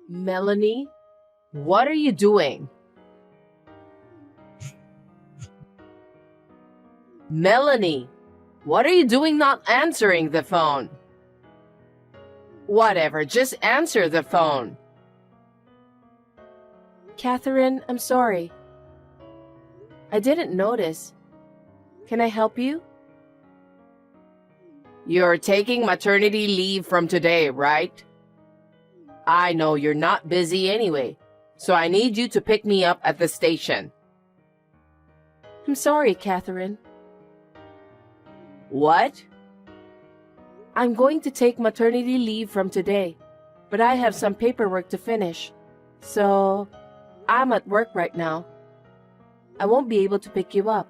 Melanie, what are you doing? Melanie, what are you doing not answering the phone? Whatever, just answer the phone. Catherine, I'm sorry. I didn't notice. Can I help you? You're taking maternity leave from today, right? I know you're not busy anyway, so I need you to pick me up at the station. I'm sorry, Catherine. What? I'm going to take maternity leave from today, but I have some paperwork to finish. So, I'm at work right now. I won't be able to pick you up.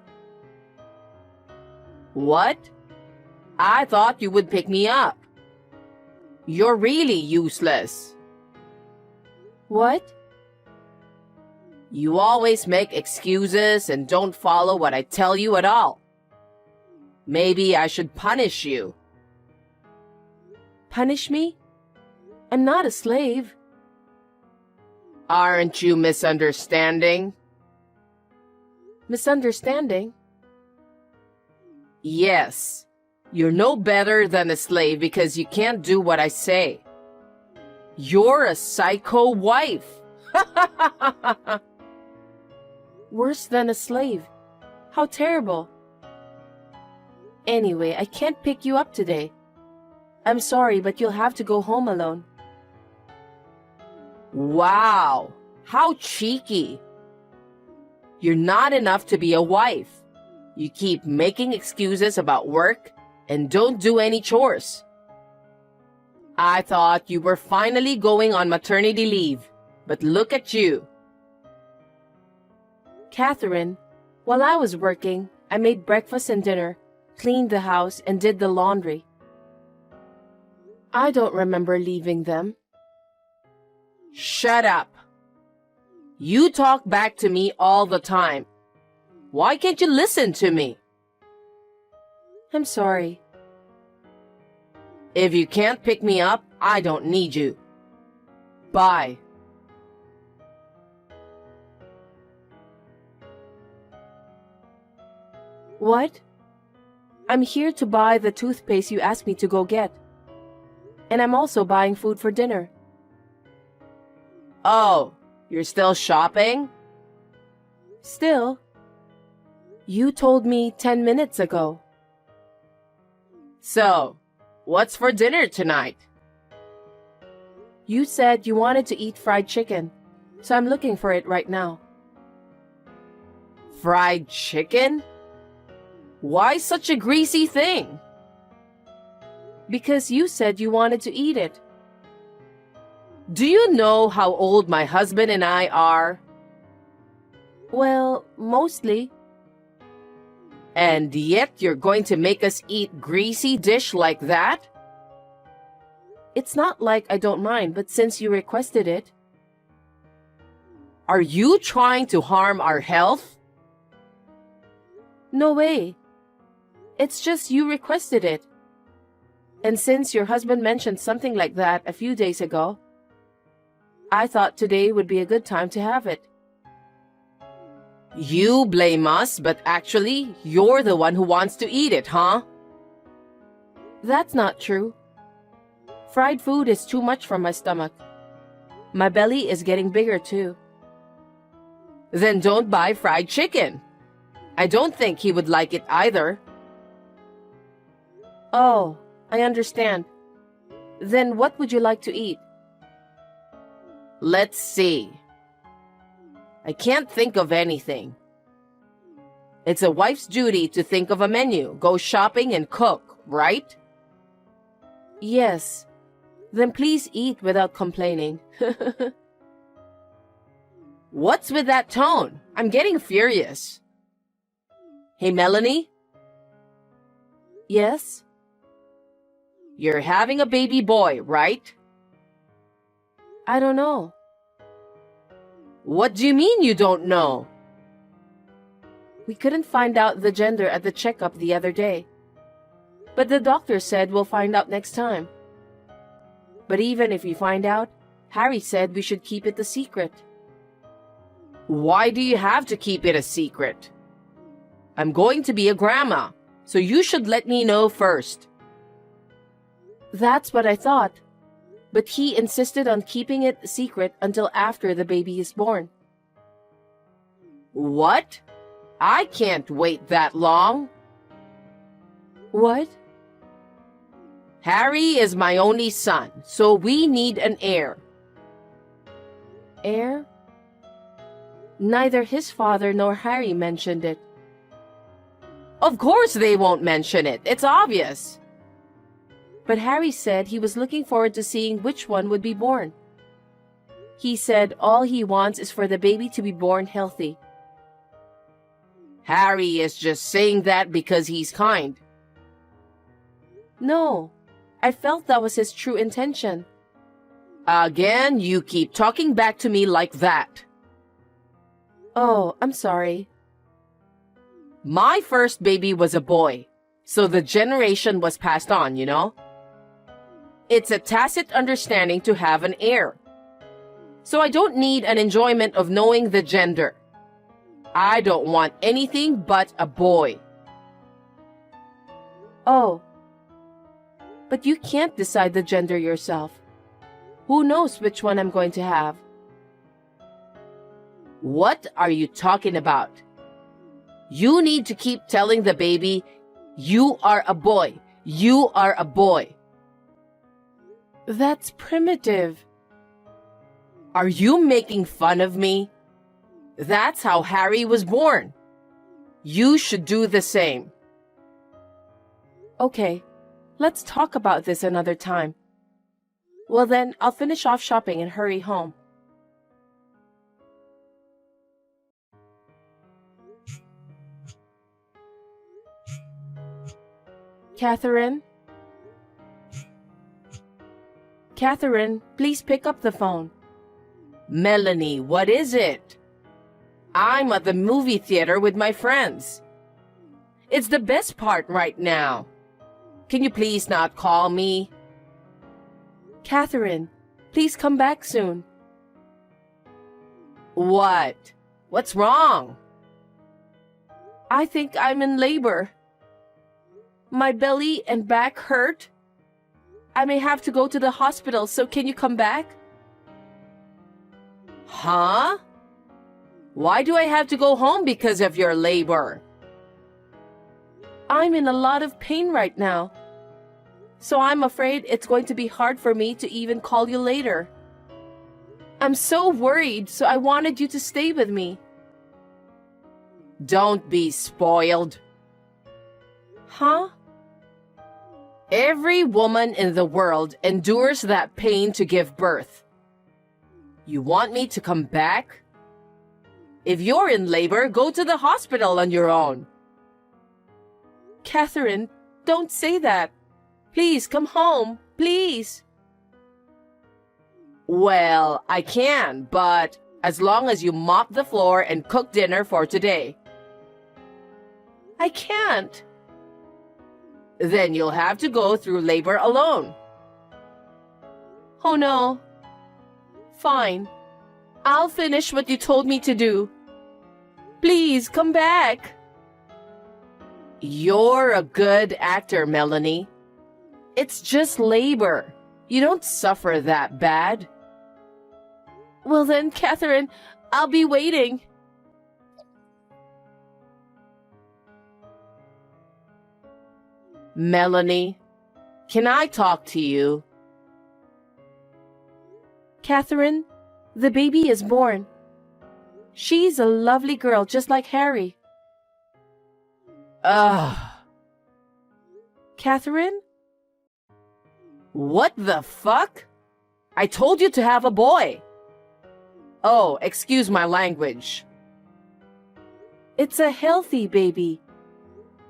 What? I thought you would pick me up. You're really useless. What? You always make excuses and don't follow what I tell you at all. Maybe I should punish you. Punish me? I'm not a slave. Aren't you misunderstanding? Misunderstanding? Yes. You're no better than a slave because you can't do what I say. You're a psycho wife. Worse than a slave. How terrible. Anyway, I can't pick you up today. I'm sorry, but you'll have to go home alone. Wow, how cheeky. You're not enough to be a wife. You keep making excuses about work and don't do any chores. I thought you were finally going on maternity leave, but look at you. Catherine, while I was working, I made breakfast and dinner, cleaned the house, and did the laundry. I don't remember leaving them. Shut up. You talk back to me all the time. Why can't you listen to me? I'm sorry. If you can't pick me up, I don't need you. Bye. What? I'm here to buy the toothpaste you asked me to go get. And I'm also buying food for dinner. Oh, you're still shopping? Still? You told me 10 minutes ago. So, what's for dinner tonight? You said you wanted to eat fried chicken, so I'm looking for it right now. Fried chicken? Why such a greasy thing? Because you said you wanted to eat it. Do you know how old my husband and I are? Well, mostly. And yet you're going to make us eat greasy dish like that? It's not like I don't mind, but since you requested it. Are you trying to harm our health? No way. It's just you requested it. And since your husband mentioned something like that a few days ago, I thought today would be a good time to have it. You blame us, but actually, you're the one who wants to eat it, huh? That's not true. Fried food is too much for my stomach. My belly is getting bigger too. Then don't buy fried chicken. I don't think he would like it either. Oh, I understand. Then what would you like to eat? Let's see. I can't think of anything. It's a wife's duty to think of a menu, go shopping and cook, right? Yes. Then please eat without complaining. What's with that tone? I'm getting furious. Hey, Melanie? Yes? You're having a baby boy, right? I don't know. What do you mean you don't know? We couldn't find out the gender at the checkup the other day. But the doctor said we'll find out next time. But even if we find out, Harry said we should keep it a secret. Why do you have to keep it a secret? I'm going to be a grandma, so you should let me know first. That's what I thought. But he insisted on keeping it a secret until after the baby is born. What? I can't wait that long. What? Harry is my only son, so we need an heir. Heir? Neither his father nor Harry mentioned it. Of course they won't mention it. It's obvious. But Harry said he was looking forward to seeing which one would be born. He said all he wants is for the baby to be born healthy. Harry is just saying that because he's kind. No, I felt that was his true intention. Again, you keep talking back to me like that. Oh, I'm sorry. My first baby was a boy, so the generation was passed on, you know? It's a tacit understanding to have an heir. So I don't need an enjoyment of knowing the gender. I don't want anything but a boy. Oh. But you can't decide the gender yourself. Who knows which one I'm going to have? What are you talking about? You need to keep telling the baby, you are a boy. You are a boy. That's primitive. Are you making fun of me? That's how Harry was born. You should do the same. Okay, let's talk about this another time. Well then, I'll finish off shopping and hurry home. Catherine? Catherine, please pick up the phone. Melanie, what is it? I'm at the movie theater with my friends. It's the best part right now. Can you please not call me? Catherine, please come back soon. What? What's wrong? I think I'm in labor. My belly and back hurt. I may have to go to the hospital, so can you come back? Huh? Why do I have to go home because of your labor? I'm in a lot of pain right now. So I'm afraid it's going to be hard for me to even call you later. I'm so worried, so I wanted you to stay with me. Don't be spoiled. Huh? Every woman in the world endures that pain to give birth. You want me to come back? If you're in labor, go to the hospital on your own. Catherine, don't say that. Please come home, please. Well, I can, but as long as you mop the floor and cook dinner for today. I can't. Then you'll have to go through labor alone. Oh no. Fine. I'll finish what you told me to do. Please come back. You're a good actor, Melanie. It's just labor. You don't suffer that bad. Well then, Catherine, I'll be waiting. Melanie, can I talk to you? Catherine, the baby is born. She's a lovely girl, just like Harry. Ugh. Catherine? What the fuck? I told you to have a boy. Oh, excuse my language. It's a healthy baby.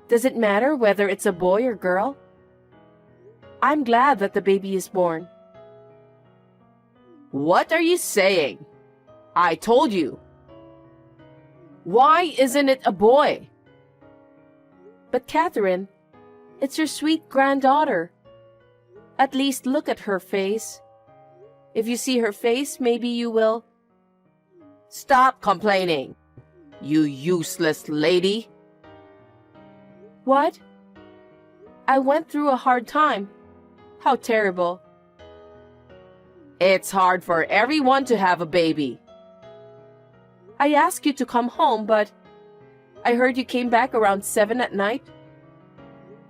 Does it matter whether it's a boy or girl? I'm glad that the baby is born. What are you saying? I told you. Why isn't it a boy? But Catherine, it's your sweet granddaughter. At least look at her face. If you see her face, maybe you will. Stop complaining, you useless lady. What? I went through a hard time. How terrible. It's hard for everyone to have a baby. I asked you to come home, but I heard you came back around 7 at night.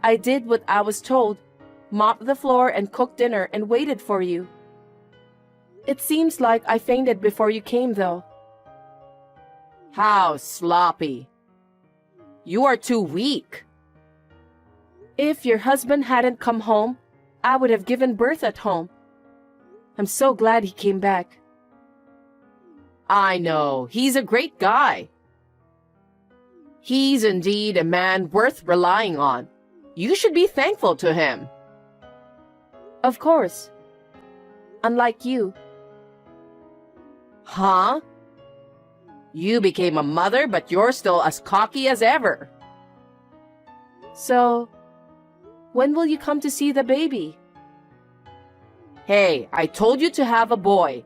I did what I was told, mopped the floor and cooked dinner and waited for you. It seems like I fainted before you came, though. How sloppy. You are too weak. If your husband hadn't come home, I would have given birth at home. I'm so glad he came back. I know, he's a great guy. He's indeed a man worth relying on. You should be thankful to him. Of course. Unlike you. Huh? You became a mother, but you're still as cocky as ever. So, when will you come to see the baby? Hey, I told you to have a boy.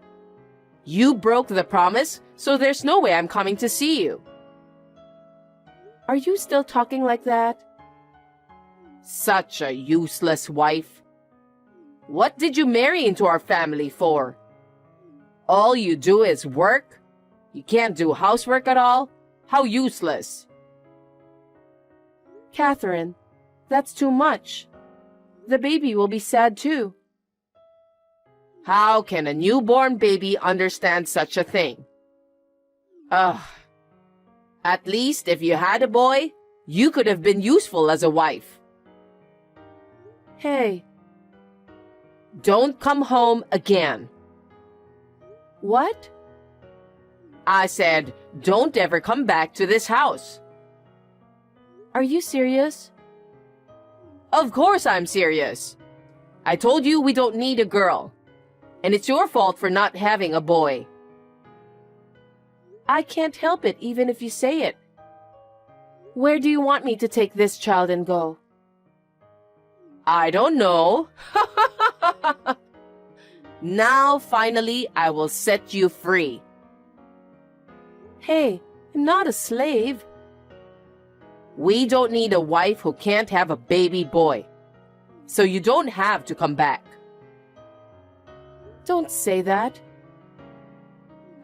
You broke the promise, so there's no way I'm coming to see you. Are you still talking like that? Such a useless wife. What did you marry into our family for? All you do is work? You can't do housework at all? How useless. Catherine, that's too much. The baby will be sad too. How can a newborn baby understand such a thing? Ugh. At least if you had a boy, you could have been useful as a wife. Hey. Don't come home again. What? I said, don't ever come back to this house. Are you serious? Of course I'm serious. I told you we don't need a girl. And it's your fault for not having a boy. I can't help it even if you say it. Where do you want me to take this child and go? I don't know. Now, finally, I will set you free. Hey, I'm not a slave. We don't need a wife who can't have a baby boy. So you don't have to come back. Don't say that.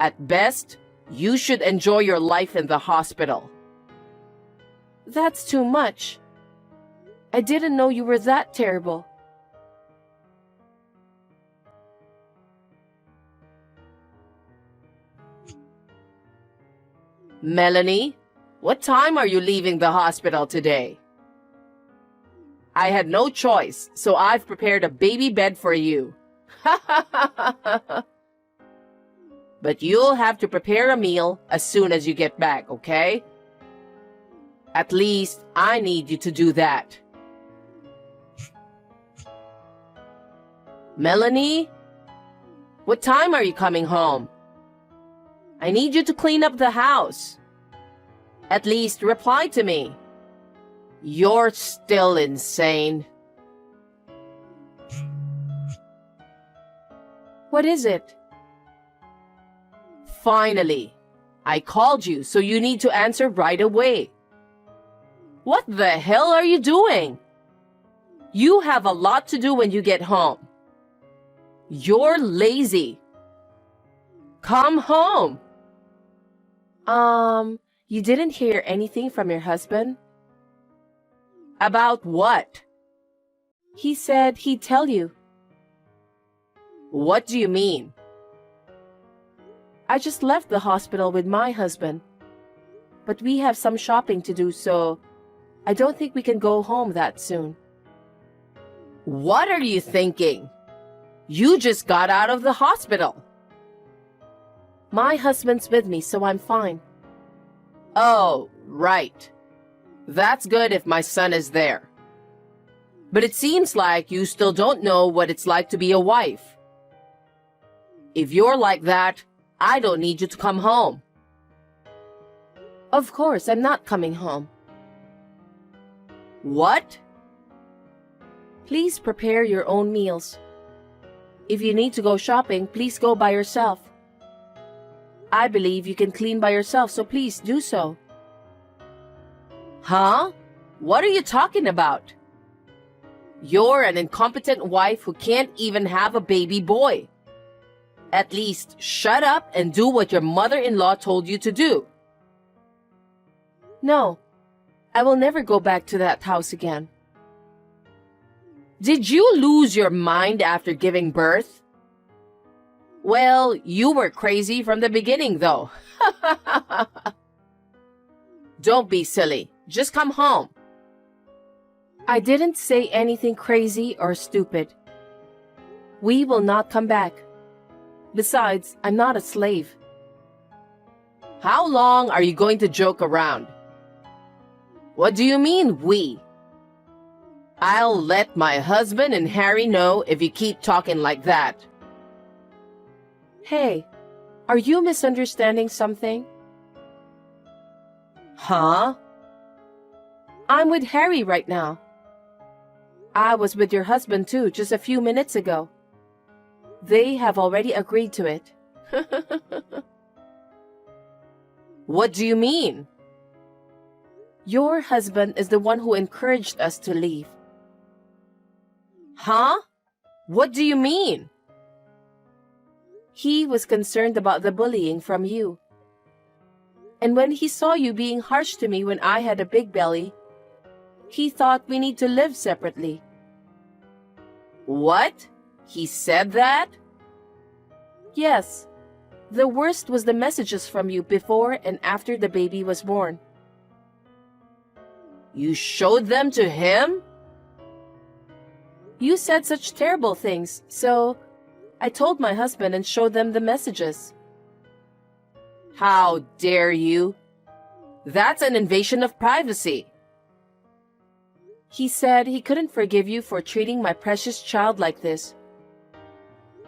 At best, you should enjoy your life in the hospital. That's too much. I didn't know you were that terrible. Melanie, what time are you leaving the hospital today? I had no choice, so I've prepared a baby bed for you. But you'll have to prepare a meal as soon as you get back, okay? At least I need you to do that. Melanie, what time are you coming home? I need you to clean up the house. At least reply to me. You're still insane. What is it? Finally, I called you, so you need to answer right away. What the hell are you doing? You have a lot to do when you get home. You're lazy. Come home. You didn't hear anything from your husband? About what? He said he'd tell you. What do you mean? I just left the hospital with my husband. But we have some shopping to do, so I don't think we can go home that soon. What are you thinking? You just got out of the hospital. My husband's with me, so I'm fine. Oh, right. That's good if my son is there. But it seems like you still don't know what it's like to be a wife. If you're like that, I don't need you to come home. Of course, I'm not coming home. What? Please prepare your own meals. If you need to go shopping, please go by yourself. I believe you can clean by yourself, so please do so. Huh? What are you talking about? You're an incompetent wife who can't even have a baby boy. At least shut up and do what your mother-in-law told you to do. No, I will never go back to that house again. Did you lose your mind after giving birth? Well, you were crazy from the beginning, though. Don't be silly. Just come home. I didn't say anything crazy or stupid. We will not come back. Besides, I'm not a slave. How long are you going to joke around? What do you mean, we? I'll let my husband and Harry know if you keep talking like that. Hey, are you misunderstanding something? Huh? I'm with Harry right now. I was with your husband too just a few minutes ago. They have already agreed to it. What do you mean? Your husband is the one who encouraged us to leave. Huh? What do you mean? He was concerned about the bullying from you. And when he saw you being harsh to me when I had a big belly, he thought we need to live separately. What? He said that? Yes. The worst was the messages from you before and after the baby was born. You showed them to him? You said such terrible things, so I told my husband and showed them the messages. How dare you? That's an invasion of privacy. He said he couldn't forgive you for treating my precious child like this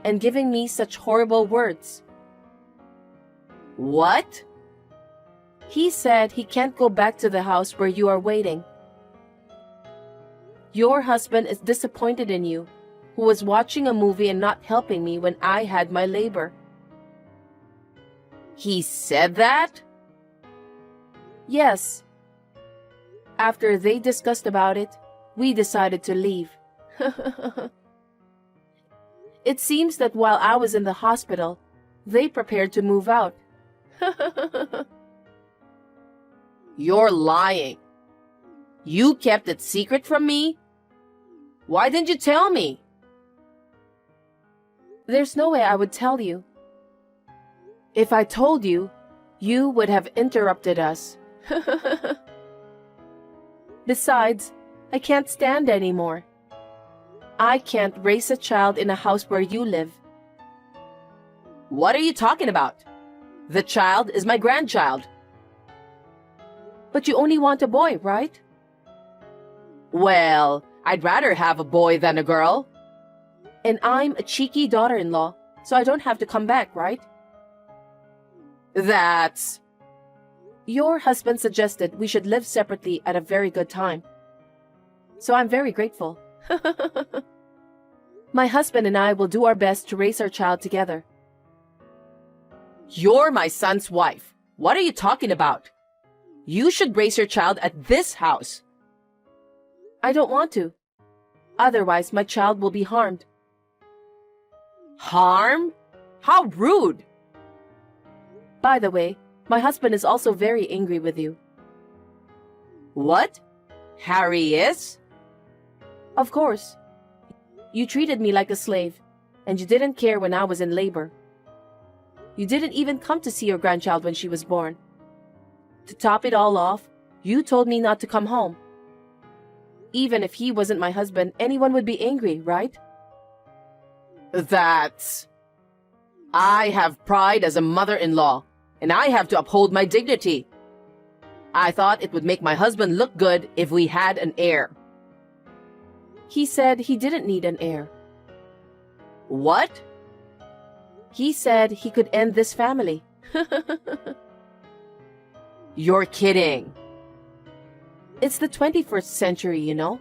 and giving me such horrible words. What? He said he can't go back to the house where you are waiting. Your husband is disappointed in you, who was watching a movie and not helping me when I had my labor. He said that? Yes. After they discussed about it, we decided to leave. It seems that while I was in the hospital, they prepared to move out. You're lying. You kept it secret from me? Why didn't you tell me? There's no way I would tell you. If I told you, you would have interrupted us. Besides, I can't stand anymore. I can't raise a child in a house where you live. What are you talking about? The child is my grandchild. But you only want a boy, right? Well, I'd rather have a boy than a girl. And I'm a cheeky daughter-in-law, so I don't have to come back, right? That's... Your husband suggested we should live separately at a very good time. So I'm very grateful. My husband and I will do our best to raise our child together. You're my son's wife. What are you talking about? You should raise your child at this house. I don't want to. Otherwise, my child will be harmed. Harm? How rude! By the way, my husband is also very angry with you. What? Harry is? Of course. You treated me like a slave, and you didn't care when I was in labor. You didn't even come to see your grandchild when she was born. To top it all off, you told me not to come home. Even if he wasn't my husband, anyone would be angry, right? That's... I have pride as a mother-in-law, and I have to uphold my dignity. I thought it would make my husband look good if we had an heir. He said he didn't need an heir. What? He said he could end this family. You're kidding. It's the 21st century, you know.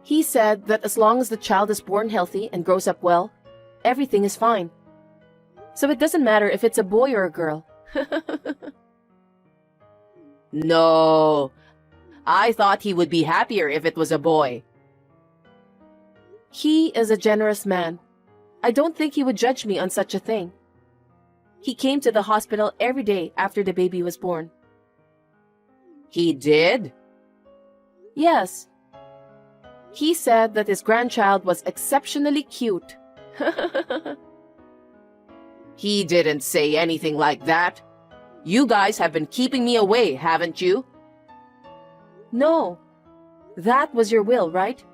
He said that as long as the child is born healthy and grows up well, everything is fine. So it doesn't matter if it's a boy or a girl. No, I thought he would be happier if it was a boy. He is a generous man. I don't think he would judge me on such a thing. He came to the hospital every day after the baby was born. He did? Yes. He said that his grandchild was exceptionally cute. He didn't say anything like that. You guys have been keeping me away, haven't you? No. That was your will, right?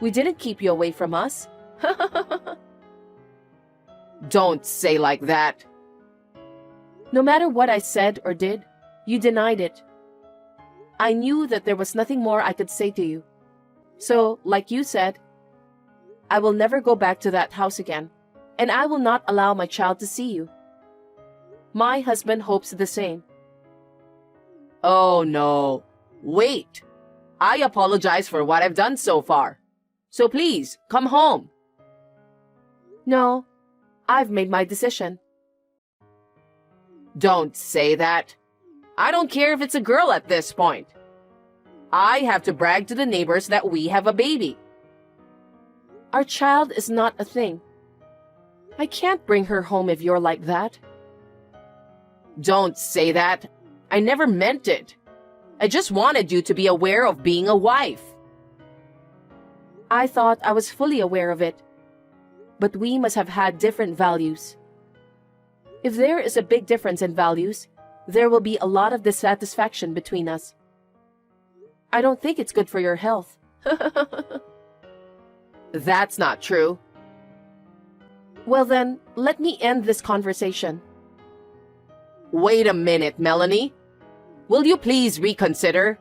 We didn't keep you away from us. Don't say like that. No matter what I said or did, you denied it. I knew that there was nothing more I could say to you. So, like you said, I will never go back to that house again, and I will not allow my child to see you. My husband hopes the same. Oh no. Wait. I apologize for what I've done so far. So please, come home. No, I've made my decision. Don't say that. I don't care if it's a girl at this point. I have to brag to the neighbors that we have a baby. Our child is not a thing. I can't bring her home if you're like that. Don't say that. I never meant it. I just wanted you to be aware of being a wife. I thought I was fully aware of it. But we must have had different values. If there is a big difference in values, there will be a lot of dissatisfaction between us. I don't think it's good for your health. That's not true. Well then, let me end this conversation. Wait a minute, Melanie. Will you please reconsider?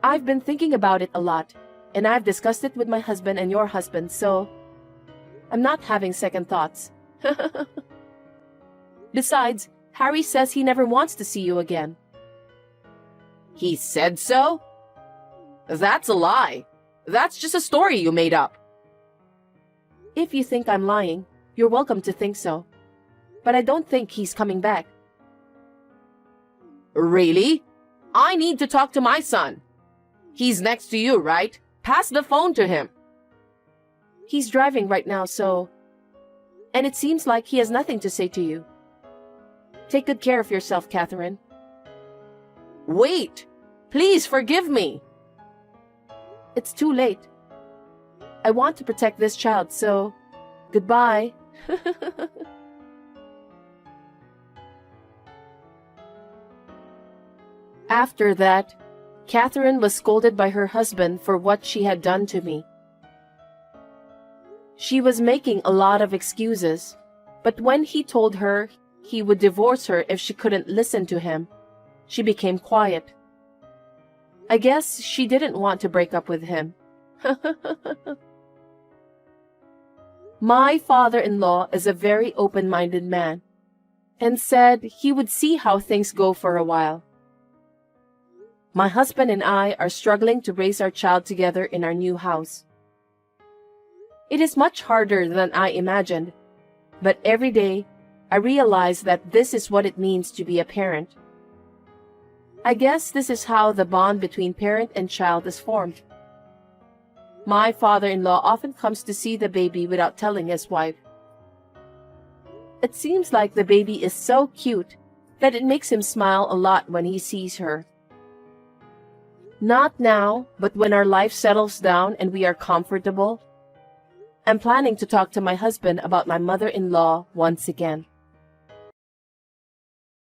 I've been thinking about it a lot, and I've discussed it with my husband and your husband, so I'm not having second thoughts. Besides, Harry says he never wants to see you again. He said so? That's a lie. That's just a story you made up. If you think I'm lying, you're welcome to think so. But I don't think he's coming back. Really? I need to talk to my son. He's next to you, right? Pass the phone to him. He's driving right now, so... And it seems like he has nothing to say to you. Take good care of yourself, Catherine. Wait! Please forgive me! It's too late. I want to protect this child, so... Goodbye. After that, Catherine was scolded by her husband for what she had done to me. She was making a lot of excuses, but when he told her he would divorce her if she couldn't listen to him, she became quiet. I guess she didn't want to break up with him. My father-in-law is a very open-minded man, and said he would see how things go for a while. My husband and I are struggling to raise our child together in our new house. It is much harder than I imagined, but every day I realize that this is what it means to be a parent. I guess this is how the bond between parent and child is formed. My father-in-law often comes to see the baby without telling his wife. It seems like the baby is so cute that it makes him smile a lot when he sees her. Not now, but when our life settles down and we are comfortable. I'm planning to talk to my husband about my mother-in-law once again.